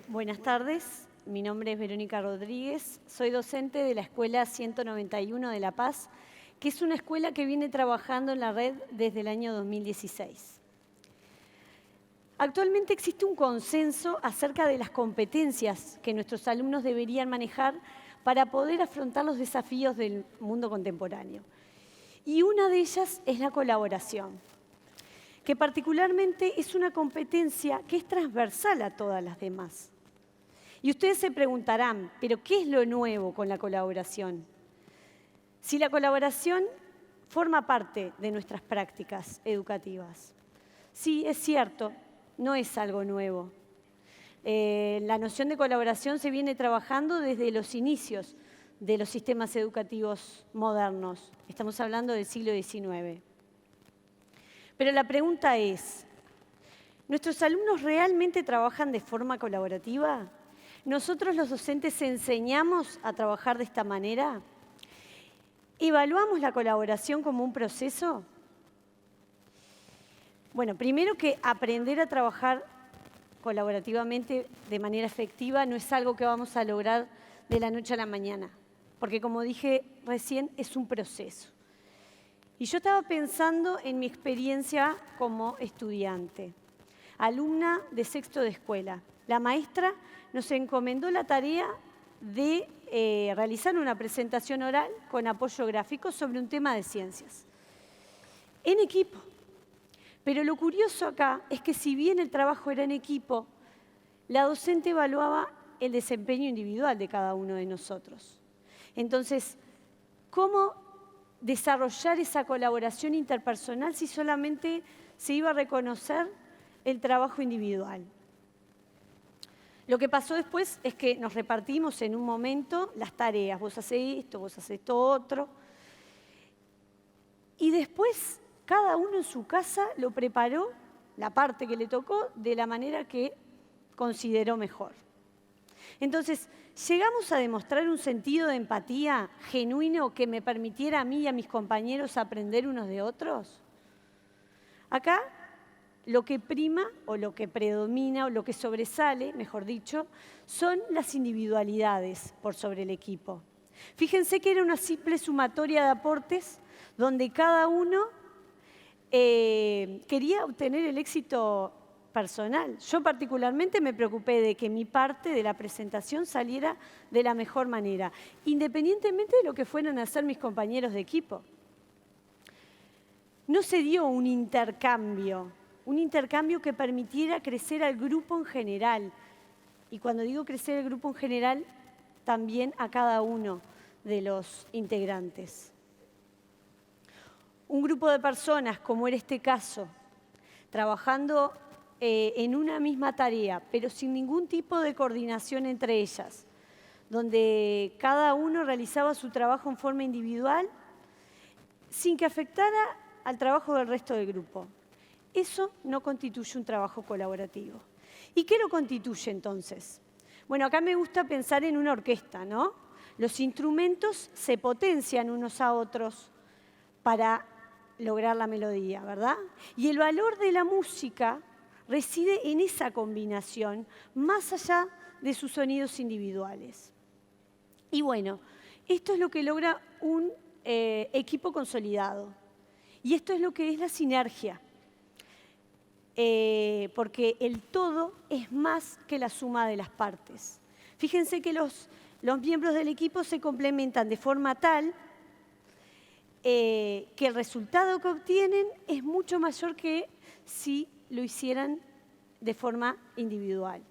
Buenas tardes, mi nombre es Verónica Rodríguez, soy docente de la Escuela 191 de La Paz, que es una escuela que viene trabajando en la red desde el año 2016. Actualmente existe un consenso acerca de las competencias que nuestros alumnos deberían manejar para poder afrontar los desafíos del mundo contemporáneo. Y una de ellas es la colaboración, que particularmente es una competencia que es transversal a todas las demás. Y ustedes se preguntarán, ¿pero qué es lo nuevo con la colaboración? Si la colaboración forma parte de nuestras prácticas educativas. Sí, es cierto, no es algo nuevo. La noción de colaboración se viene trabajando desde los inicios de los sistemas educativos modernos. Estamos hablando del siglo XIX. Pero la pregunta es, ¿nuestros alumnos realmente trabajan de forma colaborativa? ¿Nosotros los docentes enseñamos a trabajar de esta manera? ¿Evaluamos la colaboración como un proceso? Bueno, primero que aprender a trabajar colaborativamente de manera efectiva no es algo que vamos a lograr de la noche a la mañana, porque como dije recién, es un proceso. Y yo estaba pensando en mi experiencia como estudiante, alumna de sexto de escuela. La maestra nos encomendó la tarea de realizar una presentación oral con apoyo gráfico sobre un tema de ciencias, en equipo. Pero lo curioso acá es que si bien el trabajo era en equipo, la docente evaluaba el desempeño individual de cada uno de nosotros. Entonces, ¿cómo desarrollar esa colaboración interpersonal si solamente se iba a reconocer el trabajo individual? Lo que pasó después es que nos repartimos en un momento las tareas. Vos hacés esto, vos hacés esto otro. Y después cada uno en su casa lo preparó, la parte que le tocó, de la manera que consideró mejor. Entonces, ¿llegamos a demostrar un sentido de empatía genuino que me permitiera a mí y a mis compañeros aprender unos de otros? Acá lo que prima o lo que predomina o lo que sobresale, mejor dicho, son las individualidades por sobre el equipo. Fíjense que era una simple sumatoria de aportes donde cada uno quería obtener el éxito personal. Yo particularmente me preocupé de que mi parte de la presentación saliera de la mejor manera, independientemente de lo que fueran a hacer mis compañeros de equipo. No se dio un intercambio que permitiera crecer al grupo en general. Y cuando digo crecer el grupo en general, también a cada uno de los integrantes. Un grupo de personas, como era este caso, trabajando en una misma tarea, pero sin ningún tipo de coordinación entre ellas, donde cada uno realizaba su trabajo en forma individual, sin que afectara al trabajo del resto del grupo. Eso no constituye un trabajo colaborativo. ¿Y qué lo constituye entonces? Bueno, acá me gusta pensar en una orquesta, ¿no? Los instrumentos se potencian unos a otros para lograr la melodía, ¿verdad? Y el valor de la música reside en esa combinación, más allá de sus sonidos individuales. Y bueno, esto es lo que logra un equipo consolidado. Y esto es lo que es la sinergia. Porque el todo es más que la suma de las partes. Fíjense que los miembros del equipo se complementan de forma tal que el resultado que obtienen es mucho mayor que si lo hicieran de forma individual.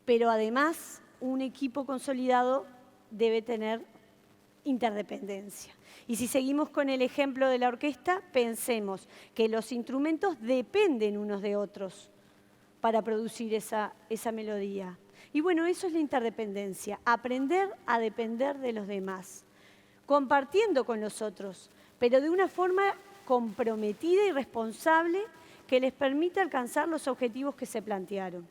Pero además, un equipo consolidado debe tener interdependencia. Y si seguimos con el ejemplo de la orquesta, pensemos que los instrumentos dependen unos de otros para producir esa melodía. Y bueno, eso es la interdependencia, aprender a depender de los demás, compartiendo con los otros, pero de una forma comprometida y responsable que les permita alcanzar los objetivos que se plantearon.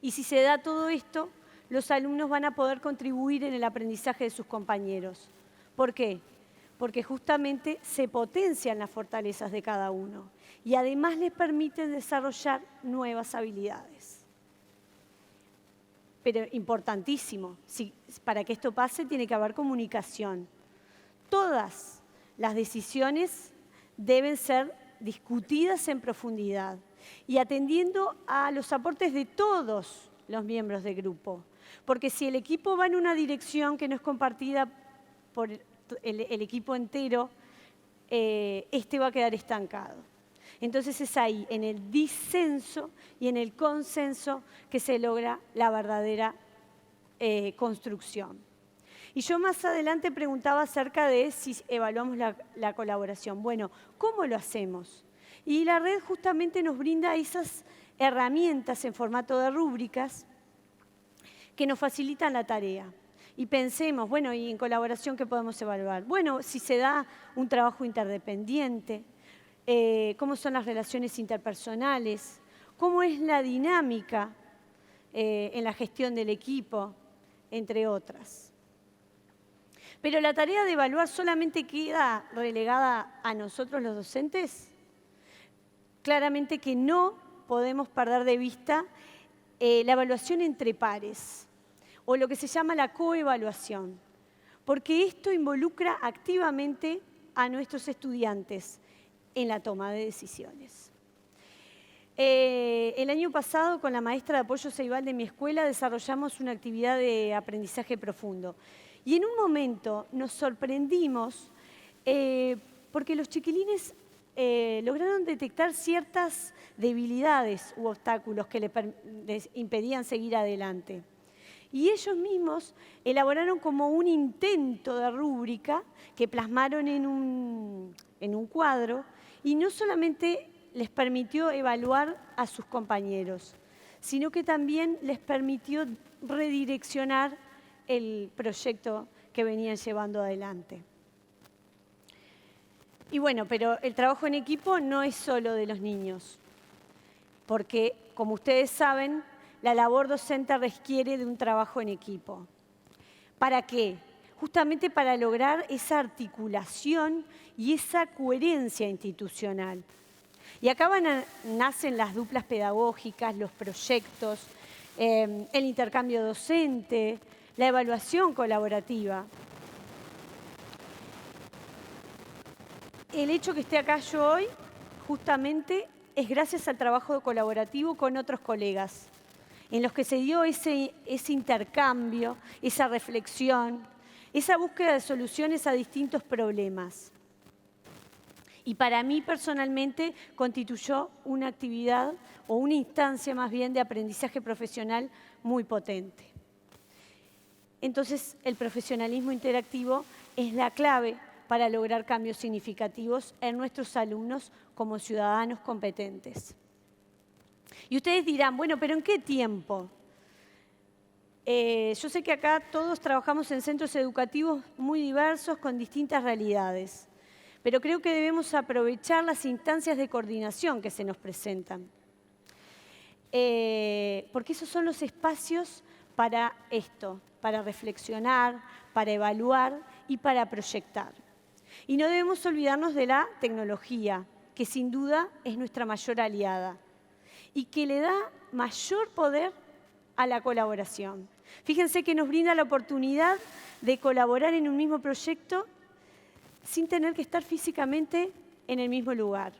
Y si se da todo esto, los alumnos van a poder contribuir en el aprendizaje de sus compañeros. ¿Por qué? Porque justamente se potencian las fortalezas de cada uno y además les permiten desarrollar nuevas habilidades. pero importantísimo. Para que esto pase tiene que haber comunicación. Todas las decisiones deben ser discutidas en profundidad y atendiendo a los aportes de todos los miembros del grupo. Porque si el equipo va en una dirección que no es compartida por el equipo entero, este va a quedar estancado. Entonces es ahí, en el disenso y en el consenso, que se logra la verdadera construcción. Y yo más adelante preguntaba acerca de si evaluamos la colaboración. Bueno, ¿cómo lo hacemos? Y la red justamente nos brinda esas herramientas en formato de rúbricas que nos facilitan la tarea. Y pensemos, bueno, ¿y en colaboración qué podemos evaluar? Bueno, si se da un trabajo interdependiente, cómo son las relaciones interpersonales, cómo es la dinámica en la gestión del equipo, entre otras. Pero la tarea de evaluar solamente queda relegada a nosotros los docentes. Claramente que no podemos perder de vista la evaluación entre pares, o lo que se llama la coevaluación, porque esto involucra activamente a nuestros estudiantes en la toma de decisiones. El año pasado, con la maestra de apoyo Ceibal de mi escuela, desarrollamos una actividad de aprendizaje profundo. Y en un momento nos sorprendimos porque los chiquilines lograron detectar ciertas debilidades u obstáculos que les impedían seguir adelante. Y ellos mismos elaboraron como un intento de rúbrica que plasmaron en un cuadro y no solamente les permitió evaluar a sus compañeros, sino que también les permitió redireccionar el proyecto que venían llevando adelante. Y bueno, pero el trabajo en equipo no es solo de los niños, porque, como ustedes saben, la labor docente requiere de un trabajo en equipo. ¿Para qué? Justamente para lograr esa articulación y esa coherencia institucional. Y acá nacen las duplas pedagógicas, los proyectos, el intercambio docente, la evaluación colaborativa. El hecho que esté acá yo hoy, justamente, es gracias al trabajo colaborativo con otros colegas, en los que se dio ese intercambio, esa reflexión, esa búsqueda de soluciones a distintos problemas. Y para mí, personalmente, constituyó una actividad o una instancia más bien de aprendizaje profesional muy potente. Entonces, el profesionalismo interactivo es la clave para lograr cambios significativos en nuestros alumnos como ciudadanos competentes. Y ustedes dirán, bueno, ¿pero en qué tiempo? Yo sé que acá todos trabajamos en centros educativos muy diversos con distintas realidades, pero creo que debemos aprovechar las instancias de coordinación que se nos presentan, porque esos son los espacios para esto, para reflexionar, para evaluar y para proyectar. Y no debemos olvidarnos de la tecnología, que sin duda es nuestra mayor aliada y que le da mayor poder a la colaboración. Fíjense que nos brinda la oportunidad de colaborar en un mismo proyecto sin tener que estar físicamente en el mismo lugar.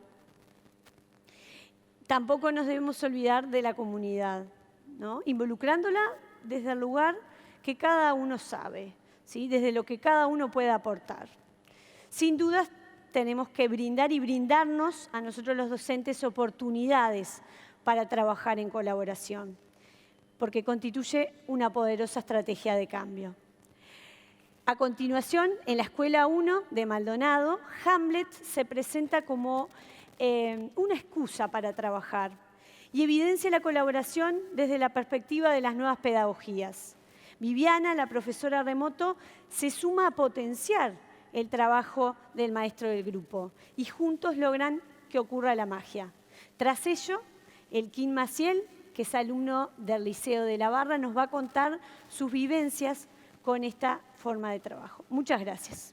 Tampoco nos debemos olvidar de la comunidad, ¿no? Involucrándola desde el lugar que cada uno sabe, ¿sí? Desde lo que cada uno puede aportar. Sin dudas, tenemos que brindar y brindarnos a nosotros los docentes oportunidades para trabajar en colaboración, porque constituye una poderosa estrategia de cambio. A continuación, en la Escuela 1 de Maldonado, Hamlet se presenta como una excusa para trabajar y evidencia la colaboración desde la perspectiva de las nuevas pedagogías. Viviana, la profesora remoto, se suma a potenciar el trabajo del maestro del grupo y juntos logran que ocurra la magia. Tras ello, Elkin Maciel, que es alumno del Liceo de la Barra, nos va a contar sus vivencias con esta forma de trabajo. Muchas gracias.